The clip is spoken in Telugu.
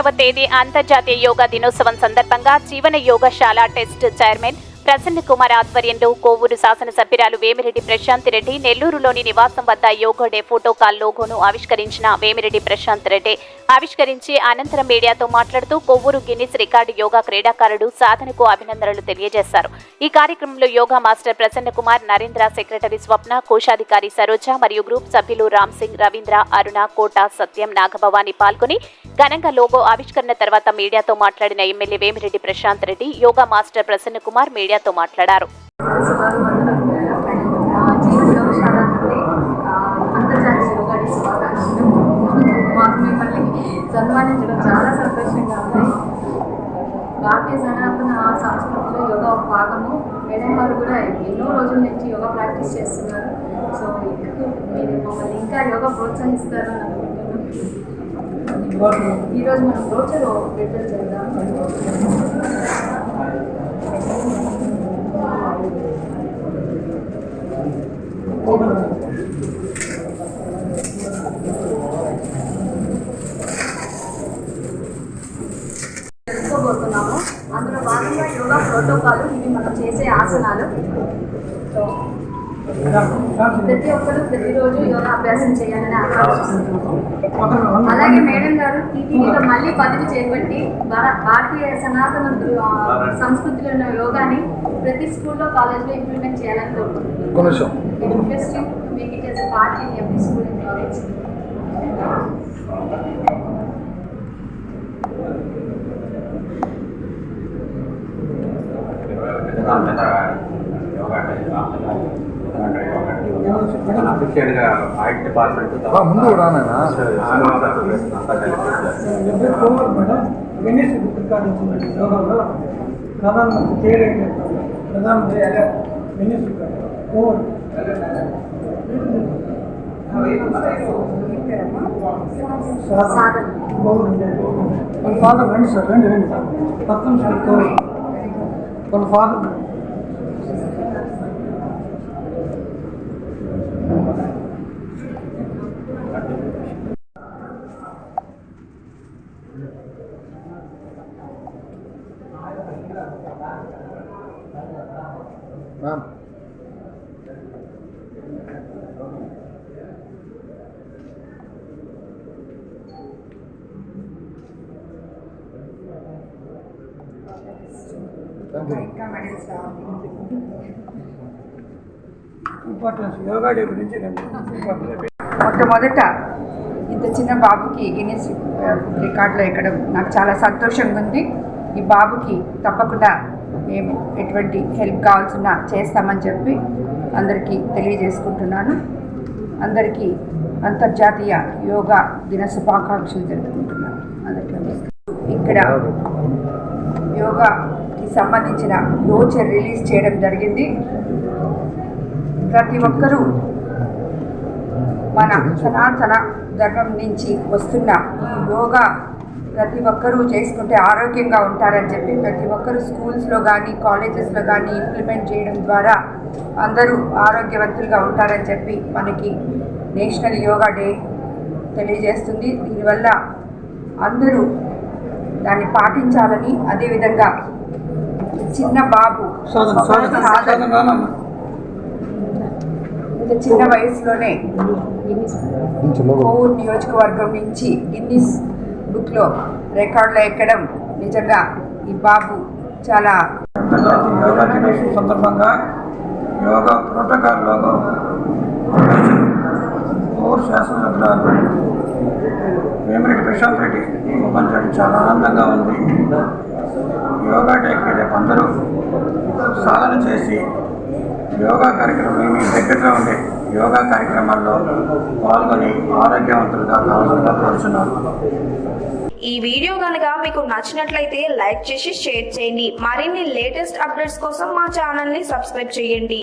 ఒకటవ తేదీ అంతర్జాతీయ యోగా దినోత్సవం సందర్భంగా జీవన యోగశాల టెస్ట్ చైర్మన్ ప్రసన్న కుమార్ ఆధ్వర్యంలో కోవూరు శాసనసభ్యురాలు వేమిరెడ్డి ప్రశాంత్ రెడ్డి నెల్లూరులోని నివాసం వద్ద యోగా డే ఫోటోకాల్ లోగోను ఆవిష్కరించిన వేమిరెడ్డి ప్రశాంత్ రెడ్డి ఆవిష్కరించి అనంతరం మీడియాతో మాట్లాడుతూ కొవ్వూరు గిన్నిస్ రికార్డు యోగా క్రీడాకారుడు సాధనకు అభినందనలు తెలియజేశారు. ఈ కార్యక్రమంలో యోగా మాస్టర్ ప్రసన్న కుమార్, నరేంద్ర, సెక్రటరీ స్వప్న, కోశాధికారి సరోజ మరియు గ్రూప్ సభ్యులు రామ్ సింగ్, రవీంద్ర, అరుణ, కోట, సత్యం, నాగభవాని పాల్గొని ఘనంగా లోగో ఆవిష్కరణ తర్వాత మీడియాతో మాట్లాడిన ఎమ్మెల్యే వేమిరెడ్డి ప్రశాంత్ రెడ్డి యోగా మాస్టర్ ప్రసన్న కుమార్ మీడియాతో మాట్లాడారు. సన్మానించడం చాలా సంతోషంగా ఉంది. భారతీయ సనాతన సంస్కృతిలో యోగా ఒక భాగము. మేడం వారు కూడా ఎన్నో రోజుల నుంచి యోగా ప్రాక్టీస్ చేస్తున్నారు. సో మీరు మమ్మల్ని ఇంకా యోగా ప్రోత్సహిస్తారు అని అనుకుంటున్నాను. ఈరోజు మనం బ్రోచర్ విడుదల చేద్దాం. తెలుసుకోబోతున్నాము. అందులో భాగంగా యోగా ప్రోటోకాల్, ఇవి మనం చేసే ఆసనాలు. ప్రతి ఒక్కరు ప్రతిరోజు యోగా అభ్యాసం చేయాలని ఆకాంక్షిస్తున్నాము. అలాగే మేడం గారు టీటీడీలో మళ్ళీ పదవి చేపట్టి భారతీయ సనాతన సంస్కృతిలో ఉన్న యోగాని ప్రతి స్కూల్లో, కాలేజ్లో ఇంప్లిమెంట్ చేయాలని కోరుకుంటున్నాం. Interesting to make it as a part in every school in college. Art department ముందు కూడా గిన్నిస్ బుక్ రికార్డు వచ్చిందండి. యోగాలో ప్రధానమంత్రి చేయలేదు. ప్రధానమంత్రి గిన్నిస్ రికార్డు వాళ్ళ ఫాదర్ రండి సార్, రండి రండి పక్కన సార్ కోరు వాళ్ళ father ma'am. Importance yoga day గురించి మొట్టమొదట ఇంత చిన్న బాబుకి గిన్నిస్ రికార్డులో ఎక్కడం నాకు చాలా సంతోషంగా ఉంది. ఈ బాబుకి తప్పకుండా మేము ఎటువంటి హెల్ప్ కావాల్సిన చేస్తామని చెప్పి అందరికీ తెలియజేసుకుంటున్నాను. అందరికీ అంతర్జాతీయ యోగా దిన శుభాకాంక్షలు జరుపుకుంటున్నాను. అందరికీ ఇక్కడ యోగాకి సంబంధించిన బ్రోచర్ రిలీజ్ చేయడం జరిగింది. ప్రతి ఒక్కరూ మన సనాతన ధర్మం నుంచి వస్తున్న యోగా ప్రతి ఒక్కరూ చేసుకుంటే ఆరోగ్యంగా ఉంటారని చెప్పి ప్రతి ఒక్కరూ స్కూల్స్లో కానీ కాలేజెస్లో కానీ ఇంప్లిమెంట్ చేయడం ద్వారా అందరూ ఆరోగ్యవంతులుగా ఉంటారని చెప్పి మనకి నేషనల్ యోగా డే తెలియజేస్తుంది. దీనివల్ల అందరూ దాన్ని పాటించాలని, అదేవిధంగా చిన్న బాబు ఇంత చిన్న వయసులోనే కోవూరు నియోజకవర్గం నుంచి గిన్నిస్ బుక్లో రికార్డులో ఎక్కడం నిజంగా ఈ బాబు చాలా. యోగా దినోత్సవం సందర్భంగా యోగా ప్రోటోకాల్ లోగో కోవూరు శాసనసభ్యురాలు వేమిరెడ్డి ప్రశాంత్ రెడ్డి పంచడం చాలా ఆనందంగా ఉంది. యోగా డేకి రేపు అందరూ సాధన చేసి యోగా కార్యక్రమం మీ దగ్గరలో ఉండే యోగా కార్యక్రమాల్లో పాల్గొని ఆరోగ్యవంతులుగా కావాల్సిందిగా కోరుచున్నాను. ఈ వీడియో కనుక మీకు నచ్చినట్లయితే లైక్ చేసి షేర్ చేయండి. మరిన్ని లేటెస్ట్ అప్డేట్స్ కోసం మా ఛానల్ ని సబ్స్క్రైబ్ చేయండి.